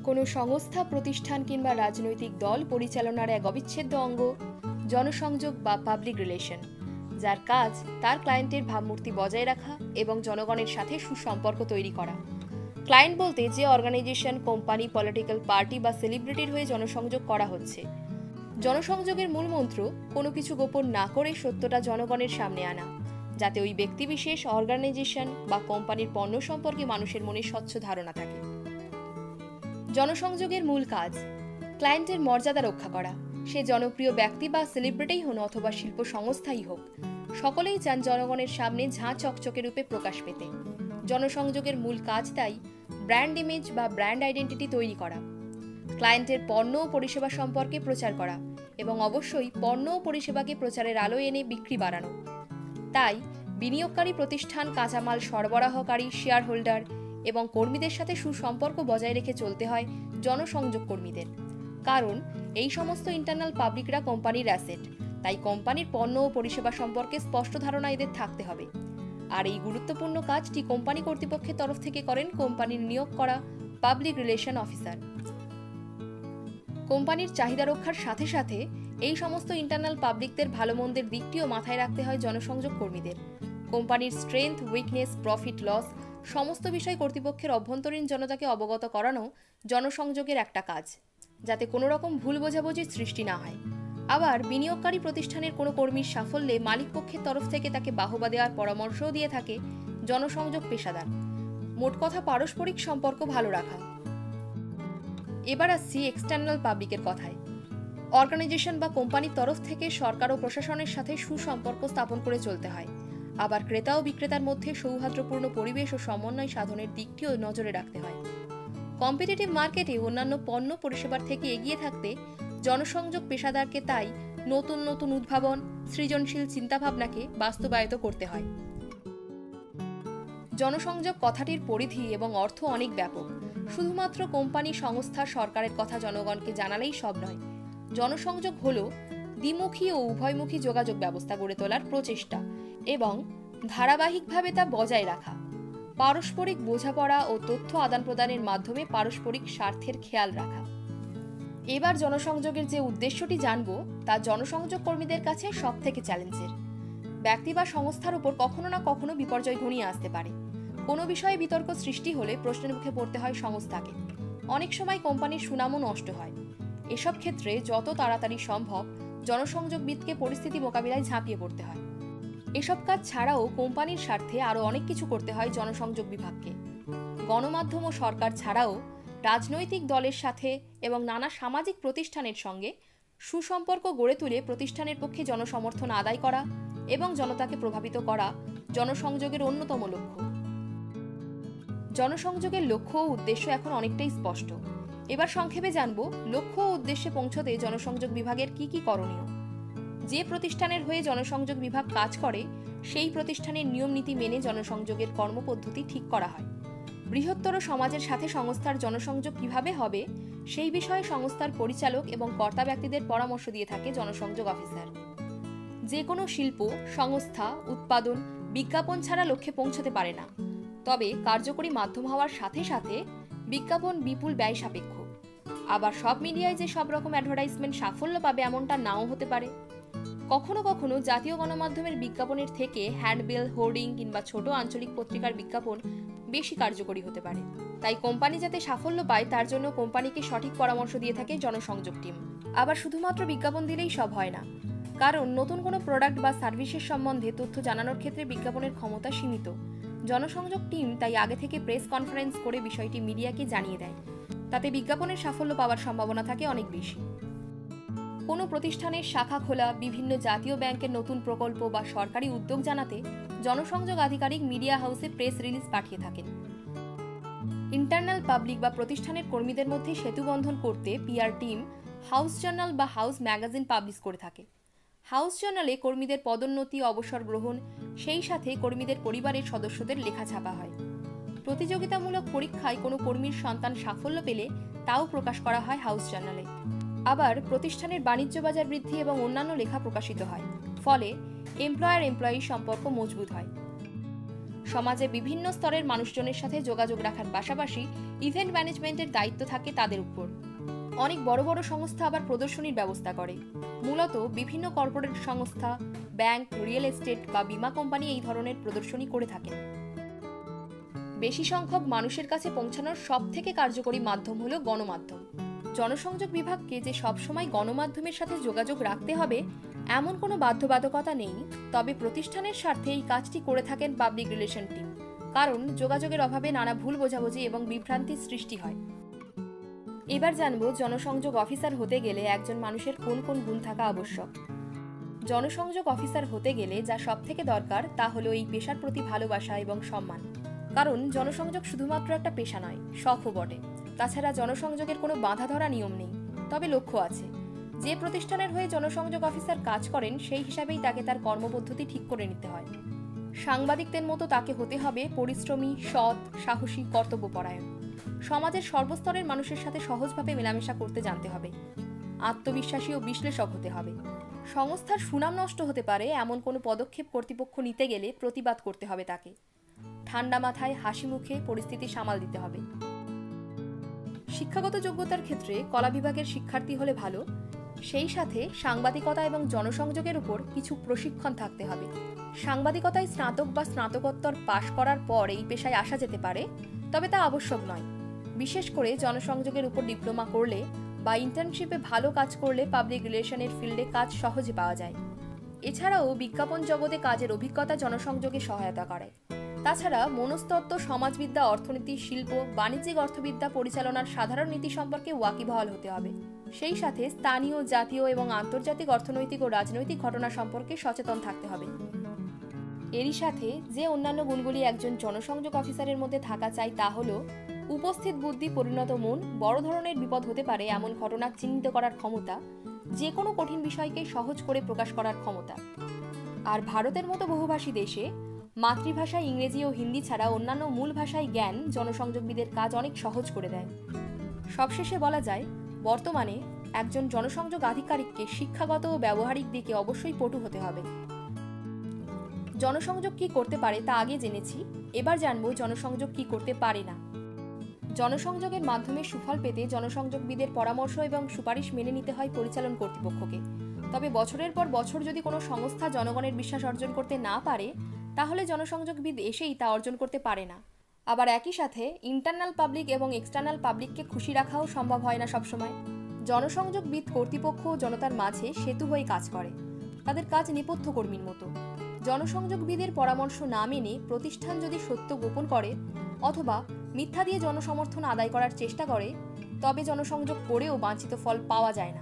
কোনো সংস্থা, প্রতিষ্ঠান কিংবা রাজনৈতিক দল পরিচালনার এক অবিচ্ছেদ্য অঙ্গ জনসংযোগ বা পাবলিক রিলেশন, যার কাজ তার ক্লায়েন্টের ভাবমূর্তি বজায় রাখা এবং জনগণের সাথে সুসম্পর্ক তৈরি করা। ক্লায়েন্ট বলতে যে অর্গানাইজেশন, কোম্পানি, পলিটিক্যাল পার্টি বা সেলিব্রিটির হয়ে জনসংযোগ করা হচ্ছে। জনসংযোগের মূল মন্ত্র কোনো কিছু গোপন না করে সত্যটা জনগণের সামনে আনা, যাতে ওই ব্যক্তিবিশেষ, অর্গানাইজেশন বা কোম্পানির পণ্য সম্পর্কে মানুষের মনে স্বচ্ছ ধারণা থাকে। জনসংযোগের মূল কাজ ক্লায়েন্টের মর্যাদা রক্ষা করা। সে জনপ্রিয় ব্যক্তি বা সেলিব্রিটিই হন অথবা শিল্প সংস্থাই হোক, সকলেই চান জনগণের সামনে ঝাঁ চকচকে রূপে প্রকাশ পেতে। জনসংযোগের মূল কাজ তাই ব্র্যান্ড ইমেজ বা ব্র্যান্ড আইডেন্টিটি তৈরি করা, ক্লায়েন্টের পণ্য ও পরিষেবা সম্পর্কে প্রচার করা এবং অবশ্যই পণ্য ও পরিষেবাকে প্রচারের আলো এনে বিক্রি বাড়ানো। তাই বিনিয়োগকারী প্রতিষ্ঠান, কাঁচামাল সরবরাহকারী, শেয়ার হোল্ডার এবং কর্মীদের সাথে সুসম্পর্ক বজায় রেখে চলতে হয় জনসংযোগ কর্মীদের। কারণ এই সমস্ত ইন্টারনাল পাবলিকরা কোম্পানির অ্যাসেট, তাই কোম্পানির পণ্য ও পরিষেবা সম্পর্কে স্পষ্ট ধারণা এদের থাকতে হবে। আর এই গুরুত্বপূর্ণ কাজটি কোম্পানি কর্তৃপক্ষের তরফ থেকে করেন কোম্পানির নিয়োগ করা পাবলিক রিলেশন অফিসার। কোম্পানির চাহিদা রক্ষার সাথে সাথে এই সমস্ত ইন্টারনাল পাবলিকদের ভালো মন্দের দিকটিও মাথায় রাখতে হয় জনসংযোগ কর্মীদের। কোম্পানির স্ট্রেংথ, উইকনেস, প্রফিট লস সমস্ত বিষয় কর্তৃপক্ষের অভ্যন্তরীণ জনতাকে অবগত করানো জনসংযোগের একটা কাজ, যাতে কোনো রকম ভুল বোঝাবুঝির সৃষ্টি না হয়। আবার বিনিয়োগকারী প্রতিষ্ঠানের কোনো কর্মীর সাফল্যে মালিক পক্ষের তরফ থেকে তাকে বাহবা দেওয়ার পরামর্শও দিয়ে থাকে জনসংযোগ পেশাদার। মোট কথা, পারস্পরিক সম্পর্ক ভালো রাখা। এবার আসছি এক্সটার্নাল পাবলিকের কথায়। অর্গানাইজেশন বা কোম্পানির তরফ থেকে সরকার ও প্রশাসনের সাথে সুসম্পর্ক স্থাপন করে চলতে হয়। আবার ক্রেতা ও বিক্রেতার মধ্যে সৌহার্দ্যপূর্ণ পরিবেশ ও সমন্বয় সাধনের দিকটিও নজরে রাখতে হয়। কম্পিটিটিভ মার্কেটে অন্যান্য পণ্য পরিষেবার থেকে এগিয়ে থাকতে জনসংযোগ পেশাদারকে তাই নতুন নতুন উদ্ভাবন, সৃজনশীল চিন্তাভাবনাকে বাস্তবায়িত করতে হয়। জনসংযোগ কথাটির পরিধি এবং অর্থ অনেক ব্যাপক। শুধুমাত্র কোম্পানি, সংস্থা, সরকারের কথা জনগণকে জানালেই সব নয়। জনসংযোগ হল দ্বিমুখী ও উভয়মুখী যোগাযোগ ব্যবস্থা গড়ে তোলার প্রচেষ্টা এবং ধারাবাহিকভাবে তা বজায় রাখা। পারস্পরিক বোঝাপড়া ও তথ্য আদান প্রদানের মাধ্যমে পারস্পরিক স্বার্থের খেয়াল রাখা। এবার জনসংযোগের যে উদ্দেশ্যটি জানব, তা জনসংযোগ কর্মীদের কাছে সব থেকে চ্যালেঞ্জের। ব্যক্তি বা সংস্থার উপর কখনো না কখনো বিপর্যয় ঘনিয়ে আসতে পারে। কোনো বিষয়ে বিতর্ক সৃষ্টি হলে প্রশ্নের মুখে পড়তে হয় সংস্থাকে। অনেক সময় কোম্পানির সুনামও নষ্ট হয়। এসব ক্ষেত্রে যত তাড়াতাড়ি সম্ভব জনসংযোগবিদকে পরিস্থিতি মোকাবিলায় ঝাঁপিয়ে পড়তে হয়। এসব কাজ ছাড়াও কোম্পানির স্বার্থে আরও অনেক কিছু করতে হয় জনসংযোগ বিভাগকে। গণমাধ্যম ও সরকার ছাড়াও রাজনৈতিক দলের সাথে এবং নানা সামাজিক প্রতিষ্ঠানের সঙ্গে সুসম্পর্ক গড়ে তুলে প্রতিষ্ঠানের পক্ষে জনসমর্থন আদায় করা এবং জনতাকে প্রভাবিত করা জনসংযোগের অন্যতম লক্ষ্য। জনসংযোগের লক্ষ্য ও উদ্দেশ্য এখন অনেকটাই স্পষ্ট। এবার সংক্ষেপে জানব লক্ষ্য ও উদ্দেশ্যে পৌঁছতে জনসংযোগ বিভাগের কি কি করণীয়। যে প্রতিষ্ঠানের হয়ে জনসংযোগ বিভাগ কাজ করে সেই প্রতিষ্ঠানের নিয়ম নীতি মেনে জনসংযোগের কর্মপদ্ধতি ঠিক করা হয়। বৃহত্তর সমাজের সাথে সংস্থার জনসংযোগ কিভাবে হবে সেই বিষয়ে সংস্থার পরিচালক এবং কর্তা ব্যক্তিদের পরামর্শ দিয়ে থাকে জনসংযোগ অফিসার। যে কোনো শিল্প, সংস্থা, উৎপাদন বিজ্ঞাপন ছাড়া লক্ষ্যে পৌঁছতে পারে না। তবে কার্যকরী মাধ্যম হওয়ার সাথে সাথে বিজ্ঞাপন বিপুল ব্যয় সাপেক্ষ। আবার সব মিডিয়ায় যে সব রকম অ্যাডভার্টাইজমেন্ট সাফল্য পাবে এমনটা নাও হতে পারে। কখনো কখনো জাতীয় গণমাধ্যমের বিজ্ঞাপনের থেকে হ্যান্ডবিল, হোর্ডিং কিংবা ছোট আঞ্চলিক পত্রিকার বিজ্ঞাপন বেশি কার্যকরী হতে পারে। তাই কোম্পানি যাতে সাফল্য পায় তার জন্য কোম্পানিকে সঠিক পরামর্শ দিয়ে থাকে জনসংযোগ টিম। আবার শুধুমাত্র বিজ্ঞাপন দিলেই সব হয় না, কারণ নতুন কোনো প্রোডাক্ট বা সার্ভিসের সম্বন্ধে তথ্য জানানোর ক্ষেত্রে বিজ্ঞাপনের ক্ষমতা সীমিত। জনসংযোগ টিম তাই আগে থেকে প্রেস কনফারেন্স করে বিষয়টি মিডিয়াকে জানিয়ে দেয়। তাতে বিজ্ঞাপনের সাফল্য পাওয়ার সম্ভাবনা থাকে অনেক বেশি। কোনো প্রতিষ্ঠানের শাখা খোলা, বিভিন্ন জাতীয় ব্যাংকের নতুন প্রকল্প বা সরকারি উদ্যোগ জানাতে জনসংযোগ আধিকারিক মিডিয়া হাউসে প্রেস রিলিজ পাঠিয়ে থাকেন। ইন্টারনাল পাবলিক বা প্রতিষ্ঠানের কর্মীদের মধ্যে সেতুবন্ধন করতে পিআর টিম হাউস জার্নাল বা হাউস ম্যাগাজিন পাবলিশ করে থাকে। হাউস জার্নালে কর্মীদের পদোন্নতি, অবসর গ্রহণ, সেই সাথে কর্মীদের পরিবারের সদস্যদের লেখা ছাপা হয়। প্রতিযোগিতামূলক পরীক্ষায় কোনো কর্মীর সন্তান সাফল্য পেলে তাও প্রকাশ করা হয় হাউস জার্নালে। আবার প্রতিষ্ঠানের বাণিজ্য বাজার বৃদ্ধি এবং অন্যান্য লেখা প্রকাশিত হয়। ফলে এমপ্লয়ার-এমপ্লয়ি সম্পর্ক মজবুত হয়। সমাজে বিভিন্ন স্তরের মানুষজনের সাথে যোগাযোগ রাখার পাশাপাশি ইভেন্ট ম্যানেজমেন্টের দায়িত্ব থাকে তাদের উপর। অনেক বড় বড় সংস্থা আবার প্রদর্শনীর ব্যবস্থা করে। মূলত বিভিন্ন কর্পোরেট সংস্থা, ব্যাংক, রিয়েল এস্টেট বা বীমা কোম্পানি এই ধরনের প্রদর্শনী করে থাকেন। বেশি সংখ্যক মানুষের কাছে পৌঁছানোর সবথেকে কার্যকরী মাধ্যম হলো গণমাধ্যম। জনসংযোগ বিভাগকে যে সবসময় গণমাধ্যমের সাথে যোগাযোগ রাখতে হবে এমন কোনো বাধ্যবাধকতা নেই, তবে প্রতিষ্ঠানের স্বার্থে এই কাজটি করে থাকেন পাবলিক রিলেশন টিম, কারণ যোগাযোগের অভাবে নানা ভুল বোঝাবুঝি এবং বিভ্রান্তির সৃষ্টি হয়। এবার জানব জনসংযোগ অফিসার হতে গেলে একজন মানুষের কোন কোন গুণ থাকা আবশ্যক। জনসংযোগ অফিসার হতে গেলে যা সবথেকে দরকার তা হলো এই পেশার প্রতি ভালোবাসা এবং সম্মান, কারণ জনসংযোগ শুধুমাত্র একটা পেশা নয়, শখও বটে। তাছাড়া জনসংযোগের কোনো বাঁধা ধরা নিয়ম নেই, তবে লক্ষ্য আছে। যে প্রতিষ্ঠানের হয়ে জনসংযোগ অফিসার কাজ করেন সেই হিসাবেই তাকে তার কর্মপদ্ধতি ঠিক করে নিতে হয়। সাংবাদিকদের মতো তাকে হতে হবে পরিশ্রমী, সৎ, সাহসী, কর্তব্যপরায়ণ। সমাজের সর্বস্তরের মানুষের সাথে সহজভাবে মেলামেশা করতে জানতে হবে। আত্মবিশ্বাসী ও বিশ্লেষক হতে হবে। সংস্থার সুনাম নষ্ট হতে পারে এমন কোনো পদক্ষেপ কর্তৃপক্ষ নিতে গেলে প্রতিবাদ করতে হবে তাকে। ঠান্ডা মাথায় হাসি মুখে পরিস্থিতি সামাল দিতে হবে। শিক্ষাগত যোগ্যতার ক্ষেত্রে কলা বিভাগের শিক্ষার্থী হলে ভালো, সেই সাথে সাংবাদিকতা এবং জনসংযোগের উপর কিছু প্রশিক্ষণ থাকতে হবে। সাংবাদিকতায় স্নাতক বা স্নাতকোত্তর পাশ করার পর এই পেশায় আসা যেতে পারে, তবে তা আবশ্যক নয়। বিশেষ করে জনসংযোগের উপর ডিপ্লোমা করলে বা ইন্টার্নশিপে ভালো কাজ করলে পাবলিক রিলেশনের ফিল্ডে কাজ সহজে পাওয়া যায়। এছাড়াও বিজ্ঞাপন জগতে কাজের অভিজ্ঞতা জনসংযোগে সহায়তা করে। তাছাড়া মনস্তত্ত্ব, সমাজবিদ্যা, অর্থনীতি, শিল্প, বাণিজ্যিক অর্থবিদ্যা পরিচালনার সাধারণ নীতি সম্পর্কে ওয়াকিবহাল হতে হবে। সেই সাথে স্থানীয়, জাতীয় এবং আন্তর্জাতিক অর্থনৈতিক ও রাজনৈতিক ঘটনা সম্পর্কে সচেতন থাকতে হবে। এরই সাথে যে অন্যান্য গুণগুলি একজন জনসংযোগ অফিসারের মধ্যে থাকা চাই তা হলো উপস্থিত বুদ্ধি, পরিণত মন, বড় ধরনের বিপদ হতে পারে এমন ঘটনা চিহ্নিত করার ক্ষমতা, যে কোনো কঠিন বিষয়কে সহজ করে প্রকাশ করার ক্ষমতা। আর ভারতের মতো বহুভাষী দেশে মাতৃভাষা ইংরেজি ও হিন্দি ছাড়া অন্যান্য মূল ভাষায় জ্ঞান জনসংযোগবিদের কাজ অনেক সহজ করে দেয়। সবশেষে বলা যায়, বর্তমানে একজন জনসংযোগ আধিকারিককে শিক্ষাগত ও ব্যবহারিক দিকে অবশ্যই পটু হতে হবে। জনসংযোগ কি করতে পারে তা আগে জেনেছি, এবার জানবো জনসংযোগ কি করতে পারে না। জনসংযোগের মাধ্যমে সুফল পেতে জনসংযোগবিদের পরামর্শ এবং সুপারিশ মেনে নিতে হয় পরিচালন কর্তৃপক্ষকে। তবে বছরের পর বছর যদি কোনো সংস্থা জনগণের বিশ্বাস অর্জন করতে না পারে, তাহলে জনসংযোগবিদ এসেই তা অর্জন করতে পারে না। আবার একই সাথে ইন্টারনাল পাবলিক এবং এক্সটার্নাল পাবলিককে খুশি রাখাও সম্ভব হয় না সবসময়। জনসংযোগবিদ কর্তৃপক্ষ ও জনতার মাঝে সেতু হয়ে কাজ করে। তাদের কাজ নেপথ্য কর্মীর মতো। জনসংযোগবিদের পরামর্শ না মেনে প্রতিষ্ঠান যদি সত্য গোপন করে অথবা মিথ্যা দিয়ে জনসমর্থন আদায় করার চেষ্টা করে, তবে জনসংযোগ করেও বাঞ্ছিত ফল পাওয়া যায় না।